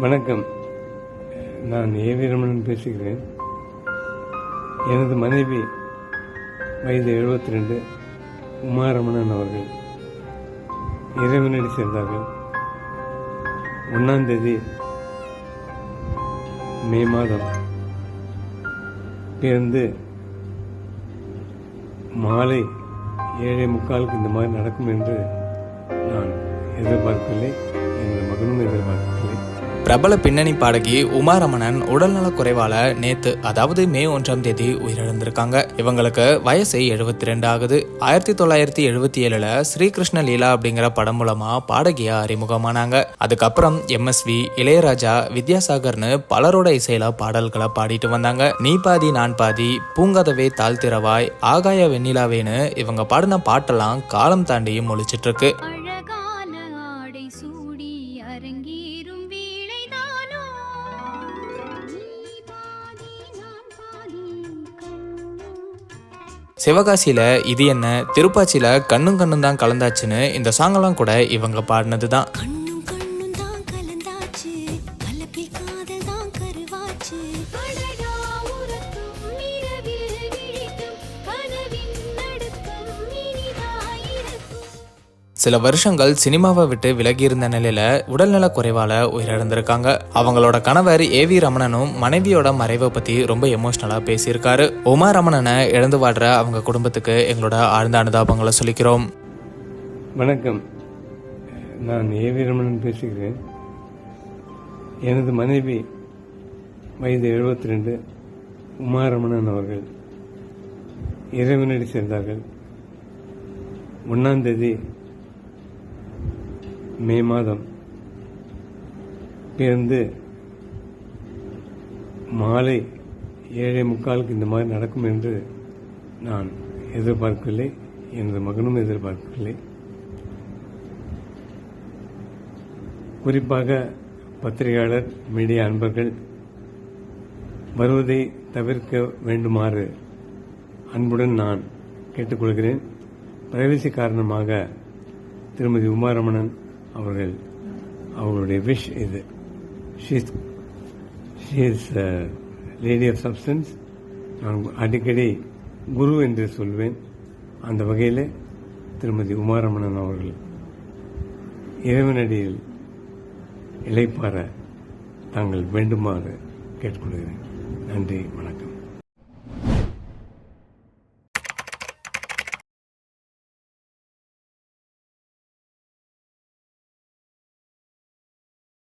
வணக்கம். நான் ஏவி ரமணன் பேசுகிறேன். எனது மனைவி வயது 72 உமாரமணன் அவர்கள் இறைவனடி சேர்ந்தார்கள். 1ஆம் தேதி மே மாதம் பிறந்து மாலை 7:45 இந்த மாதிரி நடக்கும் என்று நான் எதிர்பார்க்கவில்லை. எனது மகனும் எதிர்பார்க்கவில்லை. பிரபல பின்னணி பாடகி உமாரமணன் உடல்நலக் குறைவால நேத்து அதாவது மே 1ஆம் தேதி உயிரிழந்திருக்காங்க. இவங்களுக்கு வயசு 72 ஆகுது. 1977 ஸ்ரீகிருஷ்ண லீலா அப்படிங்கிற படம் மூலமா பாடகியா அறிமுகமானாங்க. அதுக்கப்புறம் MSV, இளையராஜா, வித்யாசாகர்னு பலரோட இசையில பாடல்களை பாடிட்டு வந்தாங்க. நீ பாதி நான் பாதி, பூங்காதவே தாழ்த்திரவாய், ஆகாய வெண்ணிலாவேன்னு இவங்க பாடின பாட்டெல்லாம் காலம் தாண்டியும் ஒழிச்சிட்டு இருக்கு. சிவகாசியில இது என்ன, திருப்பாச்சியில கண்ணும் கண்ணும் தான் கலந்தாச்சுன்னு இந்த சாங்கெல்லாம் கூட இவங்க பாடினது தான். சில வருஷங்கள் சினிமாவை விட்டு விலகி இருந்த நிலையில உடல்நல குறைவால உயிரிழந்திருக்காங்க. அவங்களோட கணவர் ஏவி ரமணனும் மனைவியோட மறைவை பத்தி ரொம்ப எமோஷனலா பேசியிருக்காரு. உமாரமணனை இழந்து வாடுற அவங்க குடும்பத்துக்கு எங்களோட ஆழ்ந்த அனுதாபங்களை சொல்லிக்கிறோம். வணக்கம். நான் ஏவி ரமணன் பேசுகிறேன். எனது மனைவி வயது 72 உமாரமணன் அவர்கள் இறைவனடி சேர்ந்தார்கள். 1ஆம் தேதி மே மாதம் பிறந்து மாலை 7:45 இந்த மாதிரி நடக்கும் என்று நான் எதிர்பார்க்கவில்லை. எனது மகனும் எதிர்பார்க்கவில்லை. குறிப்பாக பத்திரிகையாளர், மீடியா அன்பர்கள் வருவதை தவிர்க்க வேண்டுமாறு அன்புடன் நான் கேட்டுக்கொள்கிறேன். பிரைவசி காரணமாக திருமதி உமாரமணன் அவர்களுடைய விஷ் இது. She is lady of substance. நான் அடிக்கடி குரு என்று சொல்வேன். அந்த வகையில் திருமதி உமாரமணன் அவர்கள் இறைவனடியில் இளைப்பாற தாங்கள் வேண்டுமாறு கேட்டுக்கொள்கிறேன். நன்றி, வணக்கம்.